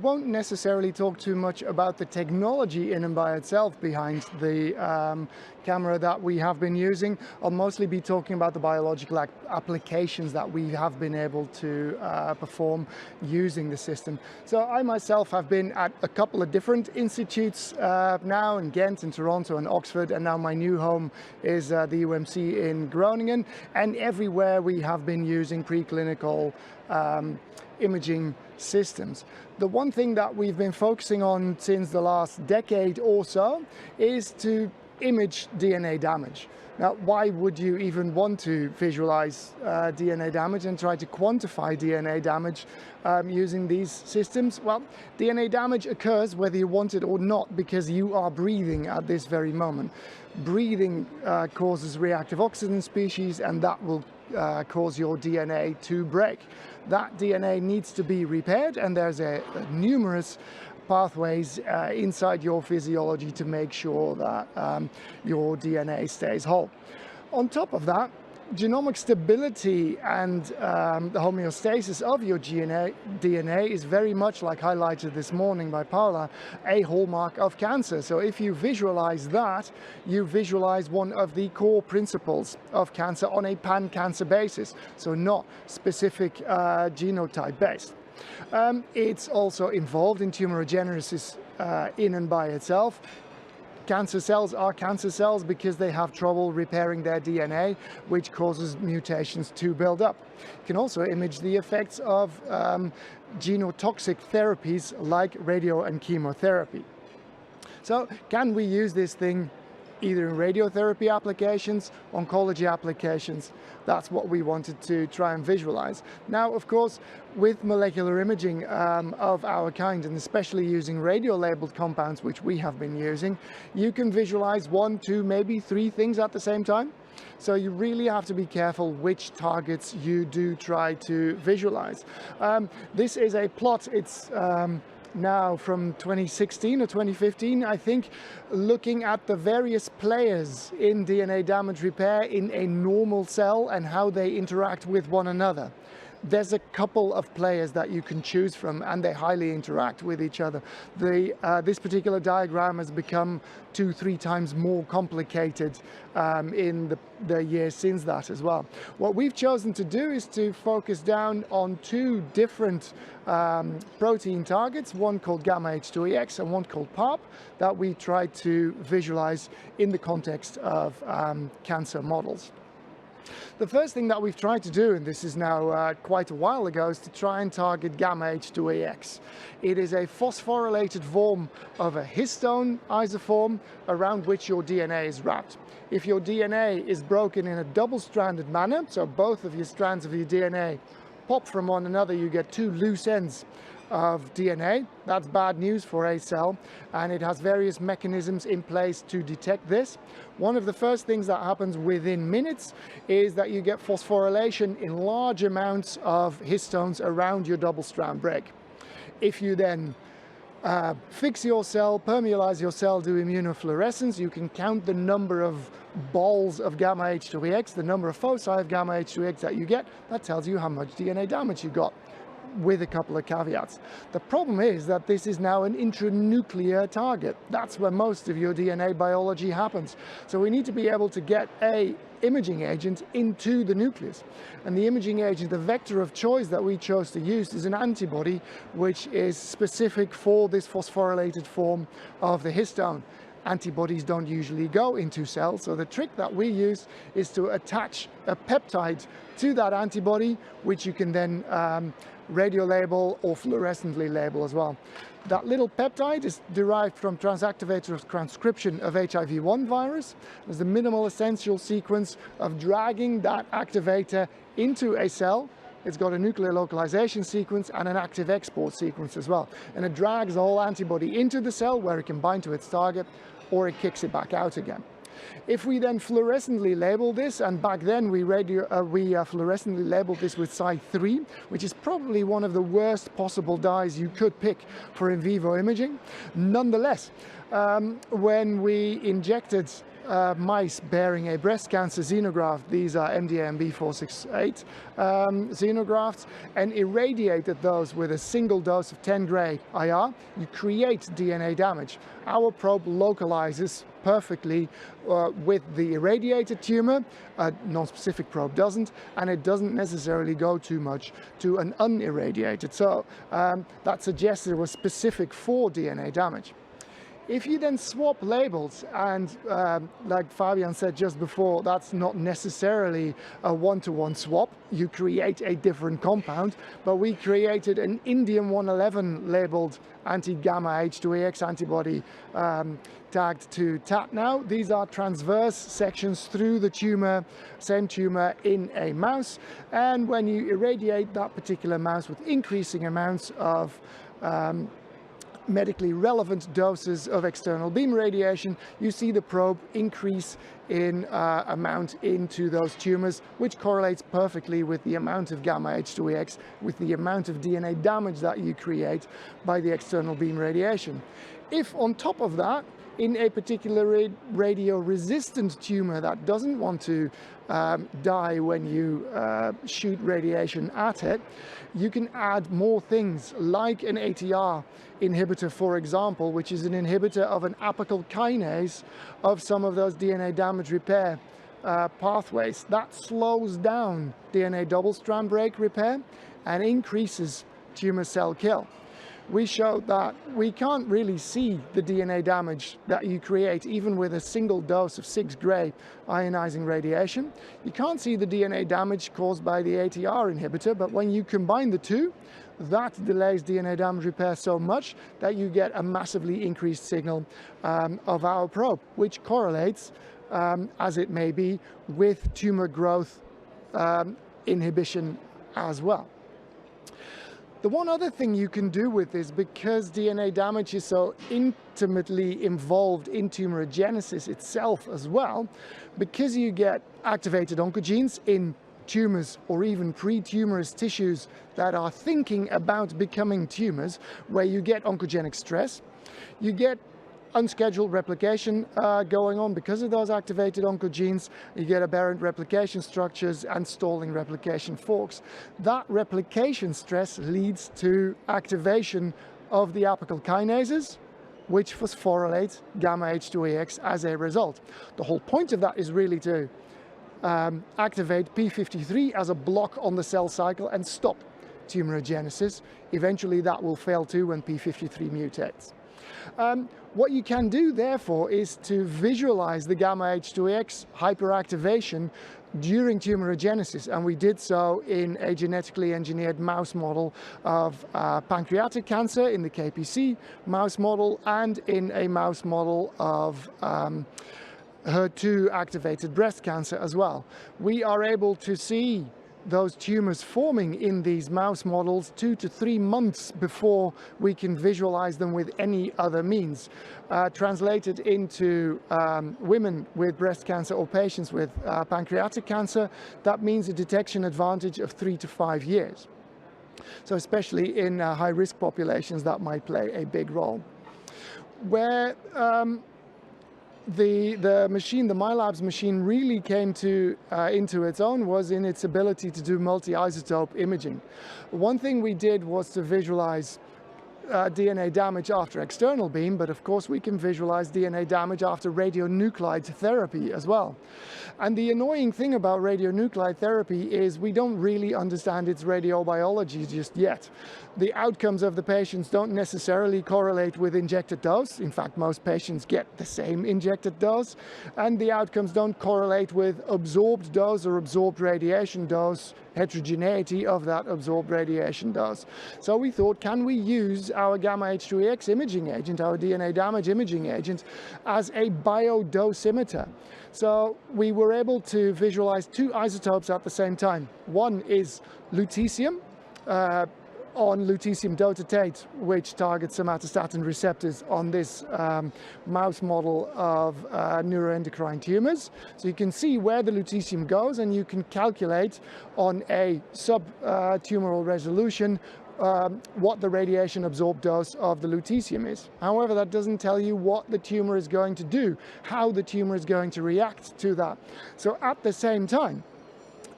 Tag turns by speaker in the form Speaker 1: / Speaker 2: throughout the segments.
Speaker 1: won't necessarily talk too much about the technology in and by itself behind the camera that we have been using. I'll mostly be talking about the biological applications that we have been able to perform using the system. So I myself have been at a couple of different institutes now in Ghent, in Toronto and Oxford, and now my new home is the UMC in Groningen, and everywhere we have been using preclinical imaging systems. The one thing that we've been focusing on since the last decade or so is to image DNA damage. Now, why would you even want to visualize DNA damage and try to quantify DNA damage using these systems? Well, DNA damage occurs whether you want it or not, because you are breathing at this very moment. Breathing causes reactive oxygen species, and that will cause your DNA to break. That DNA needs to be repaired, and there's numerous pathways inside your physiology to make sure that your DNA stays whole. On top of that, genomic stability and the homeostasis of your DNA is very much, like highlighted this morning by Paula, a hallmark of cancer. So if you visualize that, you visualize one of the core principles of cancer on a pan-cancer basis, so not specific genotype based. It's also involved in tumorigenesis in and by itself. Cancer cells are cancer cells because they have trouble repairing their DNA, which causes mutations to build up. You can also image the effects of genotoxic therapies like radio and chemotherapy. So can we use this thing either in radiotherapy applications, oncology applications? That's what we wanted to try and visualize. Now, of course, with molecular imaging of our kind, and especially using radio-labeled compounds, which we have been using, you can visualize 1, 2, maybe 3 things at the same time. So you really have to be careful which targets you do try to visualize. This is a plot. It's now from 2016 or 2015, I think, looking at the various players in DNA damage repair in a normal cell and how they interact with one another. There's a couple of players that you can choose from, and they highly interact with each other. This particular diagram has become 2-3 times more complicated in the years since that as well. What we've chosen to do is to focus down on 2 different protein targets, one called gamma H2AX and one called PARP, that we tried to visualize in the context of cancer models. The first thing that we've tried to do, and this is now quite a while ago, is to try and target gamma H2AX. It is a phosphorylated form of a histone isoform around which your DNA is wrapped. If your DNA is broken in a double-stranded manner, so both of your strands of your DNA pop from one another, you get 2 loose ends of DNA. That's bad news for a cell, and it has various mechanisms in place to detect this. One of the first things that happens within minutes is that you get phosphorylation in large amounts of histones around your double strand break. If you then fix your cell, permeabilize your cell, do immunofluorescence, you can count the number of balls of gamma H2AX, the number of foci of gamma H2AX that you get. That tells you how much DNA damage you got, with a couple of caveats. The problem is that this is now an intranuclear target. That's where most of your DNA biology happens. So we need to be able to get a imaging agent into the nucleus. And the imaging agent, the vector of choice that we chose to use, is an antibody which is specific for this phosphorylated form of the histone. Antibodies don't usually go into cells, so the trick that we use is to attach a peptide to that antibody, which you can then radio label or fluorescently label as well. That little peptide is derived from transactivator transcription of HIV-1 virus. There's a minimal essential sequence of dragging that activator into a cell. It's got a nuclear localization sequence and an active export sequence as well. And it drags the whole antibody into the cell where it can bind to its target, or it kicks it back out again. If we then fluorescently label this, and back then we fluorescently labeled this with Cy3, which is probably one of the worst possible dyes you could pick for in vivo imaging. Nonetheless, when we injected mice bearing a breast cancer xenograft, these are MDAMB468 xenografts, and irradiated those with a single dose of 10 gray IR, you create DNA damage. Our probe localizes perfectly with the irradiated tumor. A non-specific probe doesn't, and it doesn't necessarily go too much to an unirradiated. So that suggests it was specific for DNA damage. If you then swap labels, and like Fabian said just before, that's not necessarily a one-to-one swap. You create a different compound, but we created an indium-111 labeled anti-gamma H2AX antibody tagged to TAT now. These are transverse sections through the tumor, same tumor in a mouse, and when you irradiate that particular mouse with increasing amounts of medically relevant doses of external beam radiation, you see the probe increase in amount into those tumors, which correlates perfectly with the amount of gamma H2AX, with the amount of DNA damage that you create by the external beam radiation. If on top of that, in a particular radio-resistant tumor that doesn't want to die when you shoot radiation at it, you can add more things like an ATR inhibitor, for example, which is an inhibitor of an apical kinase of some of those DNA damage repair pathways. That slows down DNA double-strand break repair and increases tumor cell kill. We showed that we can't really see the DNA damage that you create even with a single dose of 6 gray ionizing radiation. You can't see the DNA damage caused by the ATR inhibitor, but when you combine the two, that delays DNA damage repair so much that you get a massively increased signal of our probe, which correlates, as it may be, with tumor growth inhibition as well. The one other thing you can do with this, because DNA damage is so intimately involved in tumorigenesis itself as well, because you get activated oncogenes in tumors or even pre-tumorous tissues that are thinking about becoming tumors, where you get oncogenic stress, you get unscheduled replication going on because of those activated oncogenes. You get aberrant replication structures and stalling replication forks. That replication stress leads to activation of the apical kinases, which phosphorylate gamma H2AX as a result. The whole point of that is really to activate p53 as a block on the cell cycle and stop tumorigenesis. Eventually that will fail too when p53 mutates. What you can do, therefore, is to visualize the gamma H2AX hyperactivation during tumorigenesis, and we did so in a genetically engineered mouse model of pancreatic cancer in the KPC mouse model, and in a mouse model of HER2 activated breast cancer as well. We are able to see those tumors forming in these mouse models 2 to 3 months before we can visualize them with any other means. Translated into women with breast cancer or patients with pancreatic cancer, that means a detection advantage of 3 to 5 years. So especially in high-risk populations, that might play a big role. Where the machine, the MILabs machine, really came into its own was in its ability to do multi-isotope imaging. One thing we did was to visualize DNA damage after external beam, but of course we can visualize DNA damage after radionuclide therapy as well. And the annoying thing about radionuclide therapy is we don't really understand its radiobiology just yet. The outcomes of the patients don't necessarily correlate with injected dose. In fact, most patients get the same injected dose, and the outcomes don't correlate with absorbed dose or absorbed radiation dose, heterogeneity of that absorbed radiation dose. So we thought, can we use our gamma H2AX imaging agent, our DNA damage imaging agent, as a biodosimeter? So we were able to visualize 2 isotopes at the same time. One is lutetium, on lutetium dotatate, which targets somatostatin receptors on this mouse model of neuroendocrine tumors. So you can see where the lutetium goes, and you can calculate on a sub-tumoral resolution what the radiation absorbed dose of the lutetium is. However, that doesn't tell you what the tumor is going to do, how the tumor is going to react to that. So at the same time,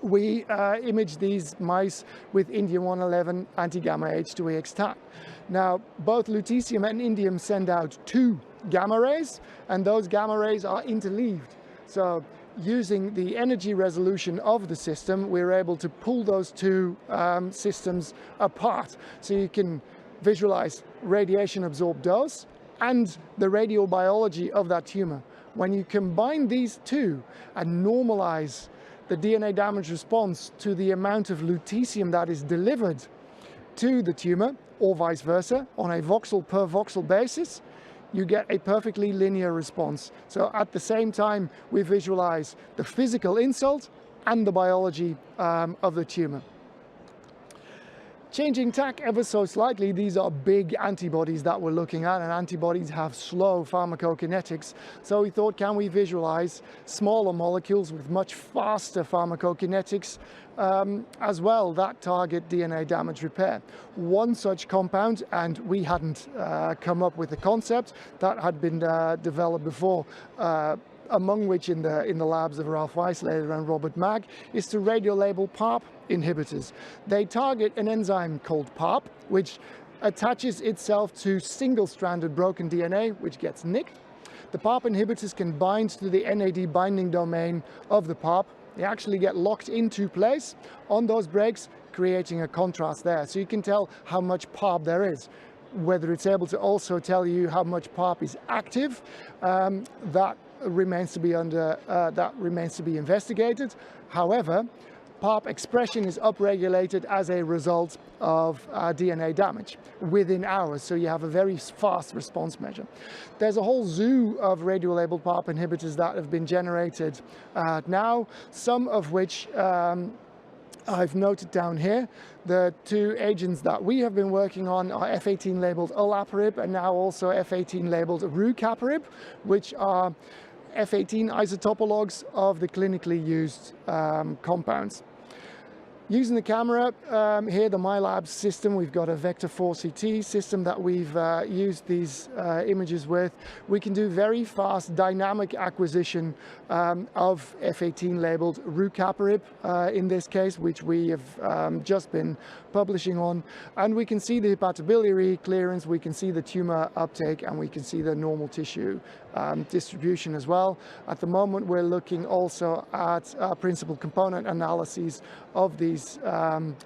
Speaker 1: we imaged these mice with indium-111 anti-gamma H2AX tag. Now, both lutetium and indium send out 2 gamma rays, and those gamma rays are interleaved. So using the energy resolution of the system, we're able to pull those 2 systems apart. So you can visualize radiation absorbed dose and the radiobiology of that tumor. When you combine these 2 and normalize the DNA damage response to the amount of lutetium that is delivered to the tumor, or vice versa, on a voxel per voxel basis, you get a perfectly linear response. So at the same time, we visualize the physical insult and the biology of the tumor. Changing tack ever so slightly, these are big antibodies that we're looking at, and antibodies have slow pharmacokinetics. So we thought, can we visualize smaller molecules with much faster pharmacokinetics as well that target DNA damage repair? One such compound, and we hadn't come up with the concept, that had been developed before, among which in the labs of Ralph Weislater and Robert Mag, is to radiolabel PARP inhibitors. They target an enzyme called PARP, which attaches itself to single-stranded broken DNA, which gets nicked. The PARP inhibitors can bind to the NAD binding domain of the PARP. They actually get locked into place on those breaks, creating a contrast there. So you can tell how much PARP there is. Whether it's able to also tell you how much PARP is active, that remains to be investigated. However, PARP expression is upregulated as a result of DNA damage within hours, so you have a very fast response measure. There's a whole zoo of radiolabeled PARP inhibitors that have been generated now, some of which I've noted down here. The 2 agents that we have been working on are F18 labeled olaparib and now also F18 labeled rucaparib, which are F18 isotopologues of the clinically used compounds. Using the camera, here the MILabs system, we've got a vector 4 CT system that we've used these images with. We can do very fast dynamic acquisition of F18 labeled rucaparib in this case, which we have just been publishing on. And we can see the hepatobiliary clearance, we can see the tumor uptake, and we can see the normal tissue distribution as well. At the moment, we're looking also at principal component analyses of these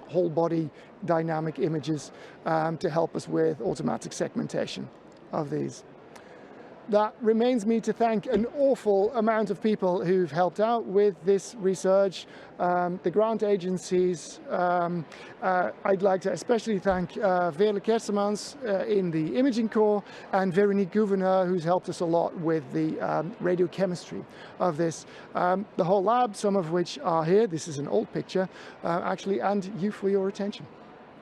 Speaker 1: whole body dynamic images to help us with automatic segmentation of these. That remains me to thank an awful amount of people who've helped out with this research. The grant agencies, I'd like to especially thank Veerle Kersemans in the Imaging Corps and Veronique Gouverneur, who's helped us a lot with the radiochemistry of this. The whole lab, some of which are here, this is an old picture actually, and you for your attention.